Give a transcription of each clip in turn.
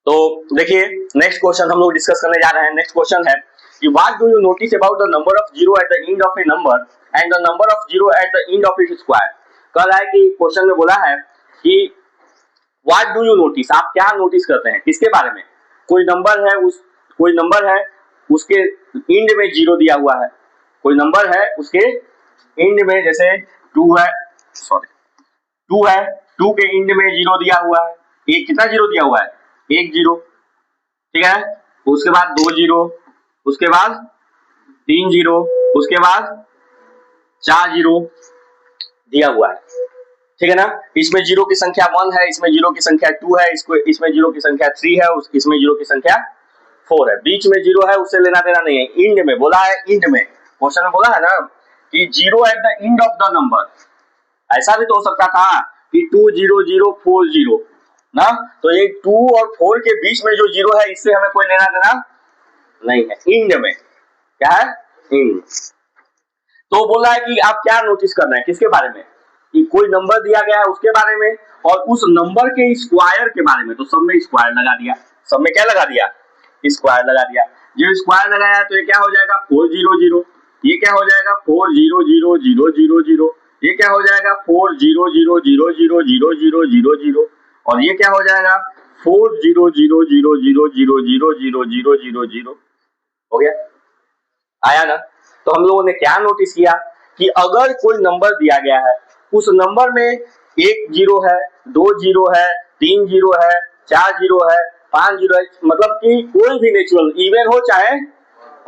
तो देखिए next question हम लोग डिस्कस करने जा रहे हैं। नेक्स्ट क्वेश्चन है कि what do you notice about the number of zero at the end of A number and the number of zero at the end of its square. कह रहा है कि क्वेश्चन में बोला है कि व्हाट डू यू नोटिस, आप क्या नोटिस करते हैं, किसके बारे में। कोई नंबर है उसके एंड में जीरो दिया हुआ है, कोई नंबर है उसके एंड में, जैसे 2 है, सॉरी 2 है, 2 के एंड में जीरो दिया हुआ है। एक कितना जीरो दिया हुआ है, 1 जीरो, ठीक है। उसके बाद 2 जीरो, उसके बाद 3 जीरो, उसके बाद 4 जीरो दिया हुआ है, ठीक है ना। इसमें जीरो की संख्या 1 है, इसमें जीरो की संख्या 2 है, इसमें जीरो की संख्या 3 है, इसमें जीरो की संख्या 4 है। बीच में जीरो है, उससे लेना देना नहीं है। एंड में बोला है, एंड में क्वेश्चन में बोला है ना कि zero at the end of the number. ऐसा भी तो हो सकता था कि 2 0 0 4 0 ना, तो ये 2 और 4 के बीच में जो जीरो है इससे हमें कोई लेना देना नहीं है। एंड में क्या है, एंड। तो बोला है कि आप क्या नोटिस कर रहे हैं, किसके बारे में, कि कोई नंबर दिया गया है उसके बारे में और उस नंबर के स्क्वायर के बारे में। तो सब में स्क्वायर लगा दिया, सब में क्या लगा दिया, स्क्वायर लगा दिया। जो स्क्वायर लगाया तो ये क्या हो जाएगा 4 0 0, ये क्या हो जाएगा 4 0 0 0 0 0, ये क्या हो जाएगा 4 0 0 0 0 0 0 0 0, और ये क्या हो जाएगा 4 0 0 0 0 0 0 0 0 0 0। हो गया, आया ना। तो हम लोगों ने क्या नोटिस किया कि अगर कोई नंबर दिया गया है, उस नंबर में 1 जीरो है, 2 जीरो है, 3 जीरो है, 4 जीरो है, 5 जीरो है, मतलब कि कोई भी नेचुरल इवन हो चाहे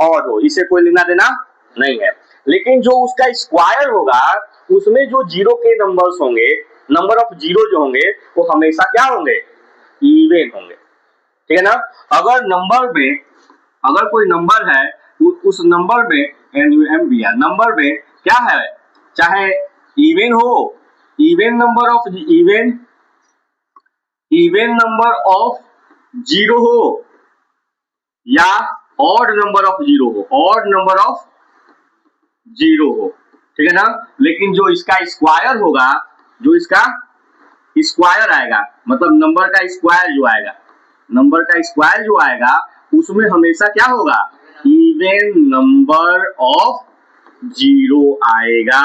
ऑड हो, इसे कोई लेना देना नहीं है। लेकिन जो उसका स्क्वायर होगा उसमें जो जीरो के नंबर्स होंगे, नंबर ऑफ जीरो जो होंगे वो हमेशा क्या होंगे, इवन होंगे, ठीक है ना। अगर कोई नंबर है, उस नंबर में नंबर में क्या है, चाहे इवन हो, इवन नंबर ऑफ जीरो हो या ऑड नंबर ऑफ जीरो हो, ऑड नंबर ऑफ जीरो हो, ठीक है ना। लेकिन जो इसका स्क्वायर होगा, जो इसका स्क्वायर आएगा, मतलब नंबर का स्क्वायर जो आएगा, नंबर का स्क्वायर जो आएगा उसमें हमेशा क्या होगा, इवन नंबर ऑफ जीरो आएगा।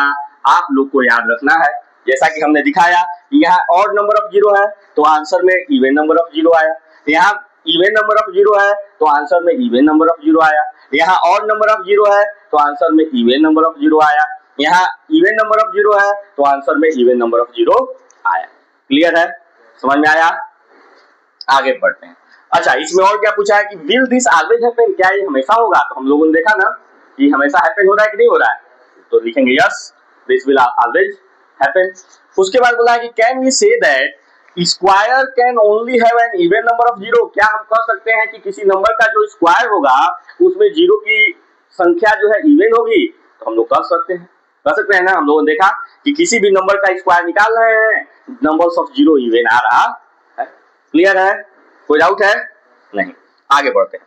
आप लोग को याद रखना है, जैसा कि हमने दिखाया यहाँ ऑड नंबर ऑफ जीरो है तो आंसर में इवन नंबर ऑफ जीरो आया, यहाँ इवन नंबर ऑफ जीरो है तो आंसर में इवन नंबर ऑफ जीरो आया, यहाँ ऑड नंबर ऑफ जीरो है तो आंसर में इवन नंबर ऑफ जीरो आया, यहाँ इवन नंबर ऑफ जीरो है तो आंसर में इवन नंबर ऑफ जीरो आया। क्लियर है, समझ में आया, आगे बढ़ते हैं। अच्छा, इसमें और क्या पूछा है कि विल दिस ऑलवेज हैपन, क्या ये हमेशा होगा। तो हम लोगों ने देखा ना कि हमेशा हैपन हो रहा है कि नहीं हो रहा है, तो लिखेंगे yes this will always happen. उसके बाद बोला है कि can we say that square can only have an even number of zero, क्या हम कह सकते हैं कि किसी नंबर का जो स्क्वायर होगा उसमें जीरो की संख्या जो है इवन होगी। तो हम लोग कह सकते हैं ना। हम लोगों ने देखा कि किसी भी नंबर का स्क्वायर निकाल रहे हैं, नंबर्स ऑफ जीरो इवन आ रहा है। क्लियर है, कोई डाउट है नहीं, आगे बढ़ते हैं।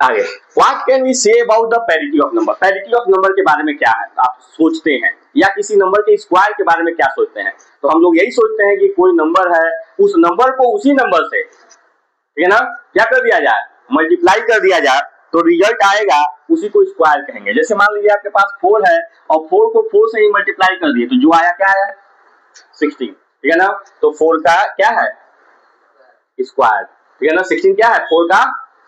आगे what can we say about the parity of number, parity of number के बारे में क्या है आप सोचते हैं, या किसी नंबर के स्क्वायर के बारे में क्या सोचते हैं। तो हम लोग यही सोचते हैं कि कोई नंबर है, उस नंबर को उसी नंबर से, ठीक है ना, क्या कर दिया जाए, मल्टीप्लाई कर दिया जाए, तो रिजल्ट आएगा उसी को स्क्वायर कहेंगे। जैसे मान लीजिए आपके पास 4 है और 4 को 4 से ही मल्टीप्लाई कर दिए तो जो आया क्या है 16, ठीक है ना। तो 4 का क्या है स्क्वायर, ठीक है ना, 16 क्या है 4 का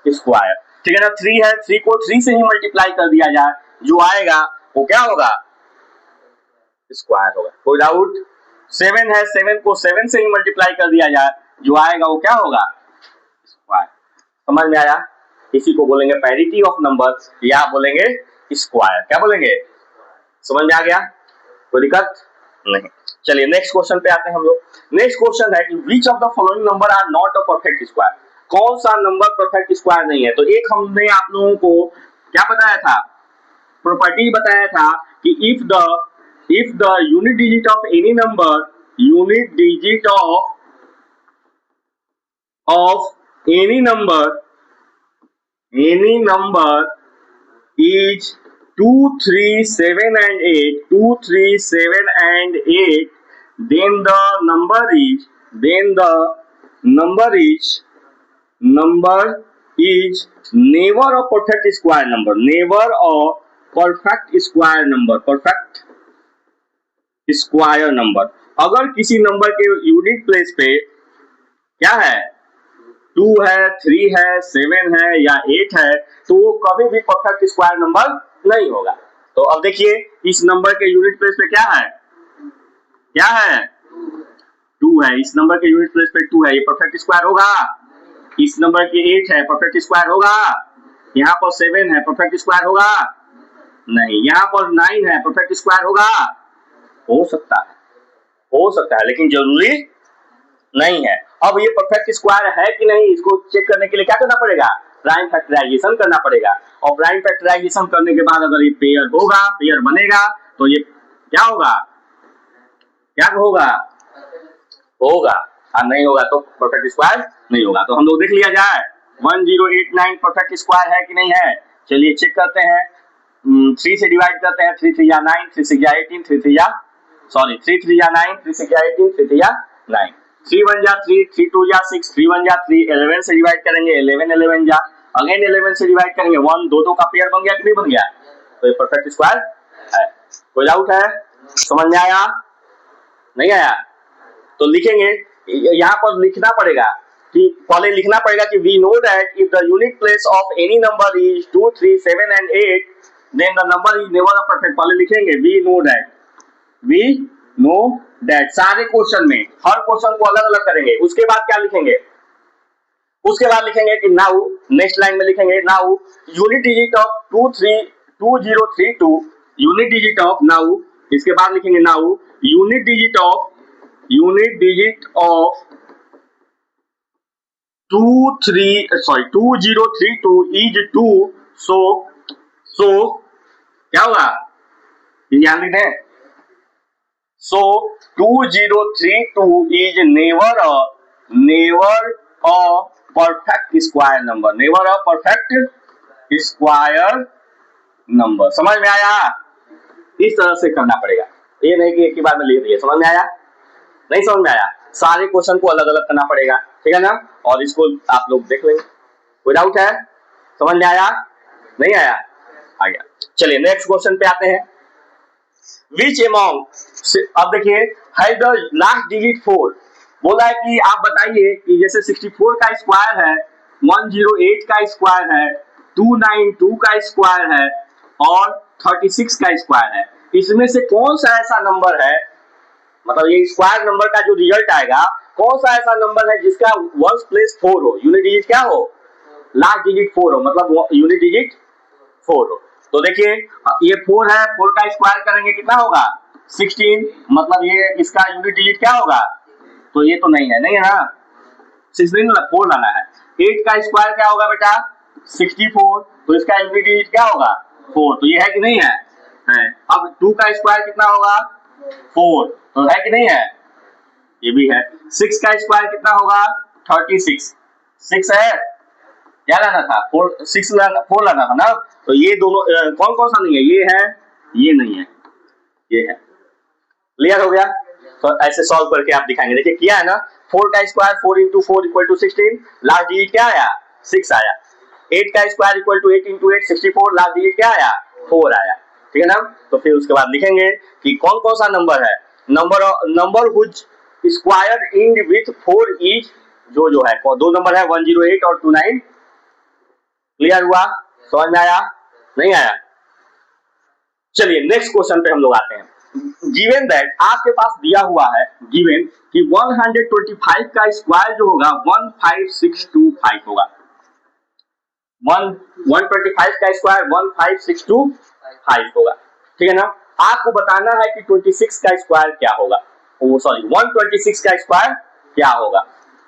स्क्वायर, ठीक है ना। 3 है, 3 को 3 से ही मल्टीप्लाई कर दिया जाए, जो आएगा वो क्या होगा स्क्वायर होगा, कोई डाउट। 7 है, 7 को 7 से ही मल्टीप्लाई कर दिया जाए, जो आएगा वो क्या होगा स्क्वायर। समझ में आया, इसी को बोलेंगे पैरिटी ऑफ नंबर या बोलेंगे स्क्वायर, क्या बोलेंगे, समझ में आ गया, कोई दिक्कत नहीं। चलिए नेक्स्ट क्वेश्चन पे आते हैं हम लोग। नेक्स्ट क्वेश्चन है कि which of the following number are not a perfect square, कौन सा नंबर परफेक्ट स्क्वायर नहीं है। तो एक हमने आप लोगों को क्या बताया था, प्रॉपर्टी बताया था कि if the unit digit of any number, unit digit of any number is 2, 3, 7 and 8, 2, 3, 7 and 8, then the number is never a perfect square number, never a perfect square number। अगर किसी नंबर के unit place पे क्या है 2 है, 3 है, 7 है या 8 है तो वो कभी भी परफेक्ट स्क्वायर नंबर नहीं होगा। तो अब देखिए इस नंबर के यूनिट प्लेस पे क्या है 2 है, इस नंबर के यूनिट प्लेस पे 2 है, ये परफेक्ट स्क्वायर होगा। इस नंबर के 8 है, परफेक्ट स्क्वायर होगा। यहाँ पर 7 है, परफेक्ट स्क्वायर होगा नहीं। यहाँ पर 9 है, परफेक्ट स्क्वायर होगा, हो सकता है लेकिन जरूरी नहीं है। अब ये परफेक्ट स्क्वायर है कि नहीं इसको चेक करने के लिए क्या करना पड़ेगा, प्राइम फैक्टराइजेशन करना पड़ेगा। और प्राइम फैक्टराइजेशन करने के बाद अगर ये पेयर बनेगा तो ये क्या होगा और नहीं होगा तो परफेक्ट स्क्वायर नहीं होगा। तो हम लोग देख लिया जाए 1089 परफेक्ट स्क्वायर है कि नहीं है। चलिए चेक करते हैं। 3 से डिवाइड करते हैं, 3 3 या 9, 3 6 या 18, 3 3 या 9, 3 3 या 18, 3 3 या 9, 3 1 या 3, 3 2 या 6, 3 1 या 3, 11 से डिवाइड करेंगे, 11 11 या अगेन 11 से डिवाइड करेंगे, 1 2 का पेयर बन गया कि नहीं बन गया, तो ये परफेक्ट स्क्वायर है। कोई डाउट है, समझ में आया नहीं आया? तो लिखेंगे, यहाँ पर लिखना पड़ेगा कि we know that if the unit place of any number is 2 3 7 and 8 then the number is never a perfect. पहले लिखेंगे वी नो दैट सारे क्वेश्चन में, हर क्वेश्चन को अलग अलग करेंगे। उसके बाद क्या लिखेंगे, कि नाउ नेक्स्ट लाइन में लिखेंगे now unit digit of 2032 unit digit of now, इसके बाद लिखेंगे now unit digit of 2032 is 2, so क्या होगा, ध्यान दें, so 2032 is never a perfect square number, समझ में आया? इस तरह से करना पड़ेगा, ये नहीं कि एक ही बार में लिख दिए। समझ में आया? नहीं समझ में आया? सारे क्वेश्चन को अलग अलग करना पड़ेगा, ठीक है ना? और इसको आप लोग देख लेंगे। कोई डाउट है? समझ में आया नहीं आया? आ गया। चलिए नेक्स्ट क्वेश्चन पे आते हैं। विच अमॉन्ग, अब देखिए है द लास्ट डिजिट 4, बोला है कि आप बताइए कि जैसे 64 का स्क्वायर है, 108 का स्क्वायर है, 292 का स्क्वायर है और 36 का स्क्वायर है, इसमें से कौन सा ऐसा नंबर है, मतलब ये स्क्वायर नंबर का जो रिजल्ट आएगा कौन सा ऐसा नंबर है जिसका वंस प्लेस 4 हो, यूनिट डिजिट क्या हो, लास्ट डिजिट 4 हो, मतलब यूनिट डिजिट 4 हो। तो देखिए ये 4 है, 4 का स्क्वायर करेंगे कितना होगा 16, मतलब ये इसका यूनिट डिजिट क्या होगा, तो ये तो नहीं है ना, 16 4 लाना है। 8 का स्क्वायर क्या होगा बेटा 64, तो इसका यूनिट डिजिट क्या होगा 4, तो ये है कि नहीं है? अब 2 का स्क्वायर कितना होगा 4, तो है कि नहीं है? ये भी है। 6 का स्क्वायर कितना होगा 36, 6 है, क्या लाना था 4 लाना था ना। तो ये दोनों कौन कौन सा नहीं है, ये है, ये नहीं है, ये है। क्लियर हो गया? तो ऐसे सॉल्व करके आप दिखाएंगे। देखिए किया है ना, 4 का स्क्वायर 4 × 4 = 16, लास्ट डिजिट क्या आया 6 आया। 8 का स्क्वायर = 8 × 8 64, लास्ट डिजिट क्या आया 4 आया, ठीक है ना। तो फिर उसके बाद लिखेंगे कि कौन कौन सा नंबर है, number which square and with 4 is, जो है दो नंबर है 108 और 29। क्लियर हुआ? समझ में आया नहीं आया? चलिए नेक्स्ट क्वेश्चन पे हम लोग आते हैं। गिवन दैट, आपके पास दिया हुआ है गिवन कि 125 का स्क्वायर जो होगा 15625 होगा, 125 का स्क्वायर 15625 होगा, ठीक है ना। आपको बताना है कि 26 का स्क्वायर क्या होगा, 126 का स्क्वायर क्या होगा,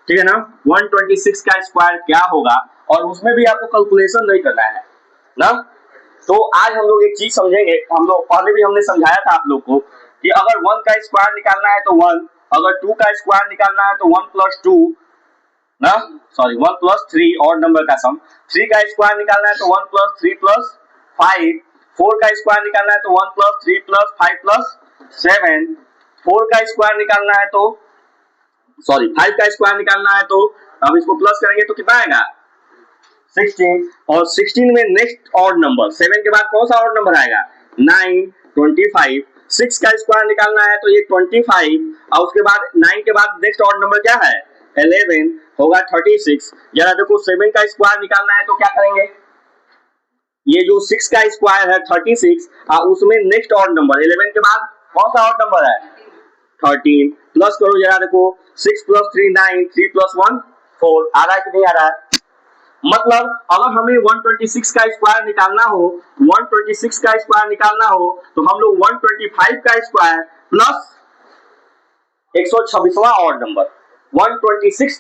ठीक है ना। 126 का स्क्वायर क्या होगा, और उसमें भी आपको कैलकुलेशन नहीं करना है ना। तो आज हम लोग एक चीज समझेंगे, हम लोग पहले भी हमने समझाया था आप लोग को कि अगर 1 का स्क्वायर निकालना है तो 1, अगर 2 का स्क्वायर निकालना है तो 1 + 2 ना, 1 + 3 और नंबर का सम, 3 का स्क्वायर निकालना है तो 1 + 3 + 5, 4 का स्क्वायर निकालना है तो 1 + 3 + 5 + 7, 4 का स्क्वायर निकालना है तो सॉरी 5 का स्क्वायर निकालना है तो अब इसको प्लस करेंगे तो कितना आएगा 16 और 16 में नेक्स्ट ऑड नंबर 7 के बाद कौन सा ऑड नंबर आएगा 9 25 6 का स्क्वायर निकालना है तो ये 25 और उसके बाद 9 के बाद नेक्स्ट ऑड नंबर क्या है 11 होगा 36। जरा देखो 7 का स्क्वायर निकालना है तो क्या करेंगे ये जो 6 का स्क्वायर है 36 और उसमें नेक्स्ट ऑड नंबर 11 के बाद कौन सा ऑड नंबर है 13 प्लस करो जरा देखो 6 + 3 9 3 + 1 4 आ रहा है कि नहीं आ रहा है। मतलब अगर हमें 126 का स्क्वायर निकालना हो 126 का स्क्वायर निकालना हो तो हम लोग 125 का स्क्वायर प्लस 126वां ऑड नंबर 126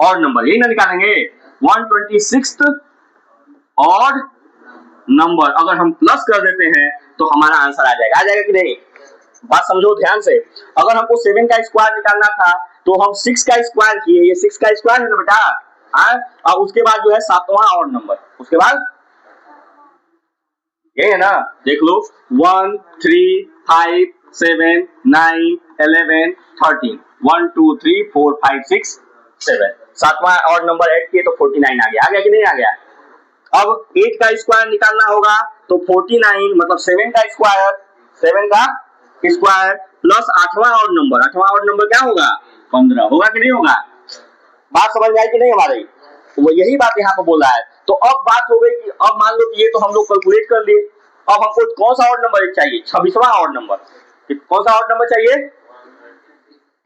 ऑड नंबर यही ना निकालेंगे 126 ऑड नंबर अगर हम प्लस कर देते हैं तो हमारा आंसर आ जाएगा कि नहीं। बात समझो ध्यान से अगर हमको 7 का स्क्वायर निकालना था तो हम 6 का स्क्वायर किए ये 6 का स्क्वायर है ना बेटा और उसके बाद जो है 7वां ऑड नंबर उसके बाद ये है ना देख लो 1 3 5 7 9 11 13 1 2 3 4 5 6 7 7वां ऑड नंबर ऐड किए तो 49 आ गया कि नहीं आ गया। अब 8 का स्क्वायर निकालना होगा तो 49 मतलब 7 का स्क्वायर प्लस 8वां ऑड नंबर क्या होगा 15 होगा कि नहीं होगा। बात समझ में आई कि नहीं हमारी वो यही बात यहाँ पे बोल रहा है। तो अब बात हो गई कि अब मान लो कि ये तो हम लोग कैलकुलेट कर लिए अब हमको कौन सा ऑड नंबर चाहिए 26वां ऑड नंबर कौन सा ऑड नंबर चाहिए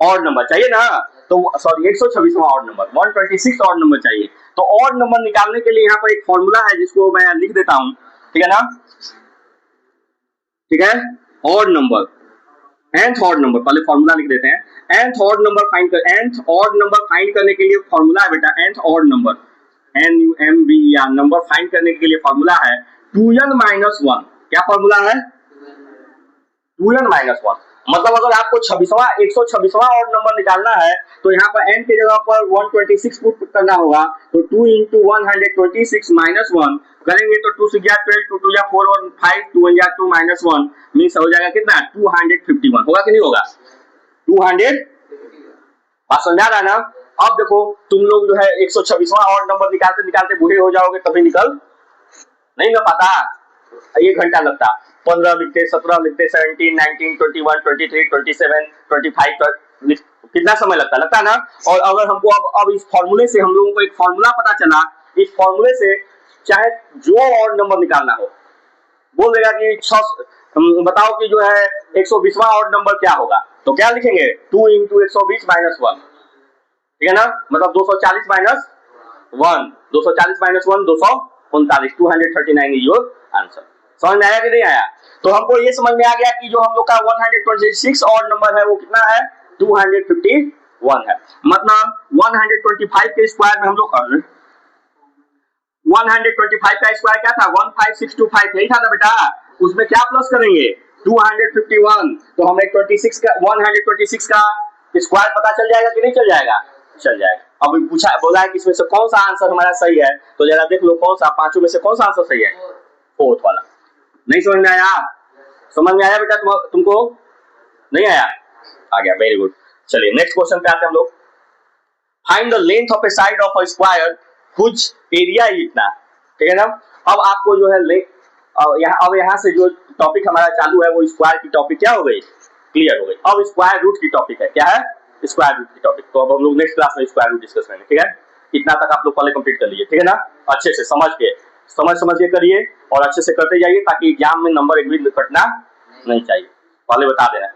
ऑड नंबर चाहिए ना तो सॉरी 126वां ऑड नंबर 126 ऑड नंबर चाहिए। तो ऑड नंबर निकालने के लिए यहाँ पर एक फॉर्मूला है जिसको मैं लिख देता हूं ठीक है ना ठीक है odd number nth odd number पहले फॉर्मूला लिख देते हैं nth ऑड नंबर फाइंड करने के लिए फॉर्मूला है बेटा nth odd number NUMBER number find करने के लिए फॉर्मूला है 2n - 1 क्या फॉर्मूला है 2n - 1 मतलब अगर आपको 126वां ऑड नंबर निकालना है तो यहाँ पर n की जगह पर 126 पुट करना होगा तो 2 × 126 - 1 करेंगे तो 2 × 12 2 × 4 और 5 2 × 2 - 1 मींस हो जाएगा कितना 251 होगा कि नहीं होगा 200 बात समझ आ रहा है ना। अब देखो तुम लोग जो है 126वां ऑड नंबर निकालते निकालते बूढ़े हो जाओगे तभी निकल नहीं ना पाता 1 घंटा लगता 15 लिखते 17 लिखते 17 19 21 23 27 25 कितना समय लगता ना। और अगर हमको अब इस फॉर्मूले से हम लोगों को एक फॉर्मूला पता चला इस फॉर्मूले से चाहे जो ऑड नंबर निकालना हो बोल देगा कि बताओ कि जो है 120वां ऑड नंबर क्या होगा तो क्या लिखेंगे 2 × 120 - 1 ठीक है ना मतलब 240 - 1 240 - 1 239 239 इज योर आंसर। समझ में आया कि नहीं आया। तो हमको ये समझ में आ गया कि जो हम लोग का 126 ऑड नंबर है वो कितना है 251 है मतलब 125 के स्क्वायर में हम लोग 125 का स्क्वायर क्या था 15625 यही था ना बेटा उसमें क्या प्लस करेंगे 251 तो हमें 126 का स्क्वायर पता चल जाएगा कि नहीं चल जाएगा अब पूछा बोला है कि इसमें से कौन सा आंसर हमारा सही है तो जरा देख लो कौन सा पांचों में से कौन सा आंसर सही है 4th वाला। नहीं समझ में आया बेटा तुमको नहीं आया आ गया वेरी गुड। चलिए नेक्स्ट क्वेश्चन पे आते हैं हम लोग find the length of A side of a square which area is इतना ठीक है ना। अब आपको जो है यहाँ से जो टॉपिक हमारा चालू है वो स्क्वायर की टॉपिक क्या हो गई क्लियर हो गई। अब स्क्वायर रूट की टॉपिक है क्या है स्क्वायर रूट की टॉपिक तो अब हम लोग नेक्स्ट क्लास में स्क्वायर रूट डिस्कस करेंगे ठीक है। इतना तक आप लोग पहले कंप्लीट कर लीजिए ठीक है ना अच्छे से समझ के करिए और अच्छे से करते जाइए ताकि एग्जाम में नंबर एक भी कटना नहीं चाहिए पहले बता देना।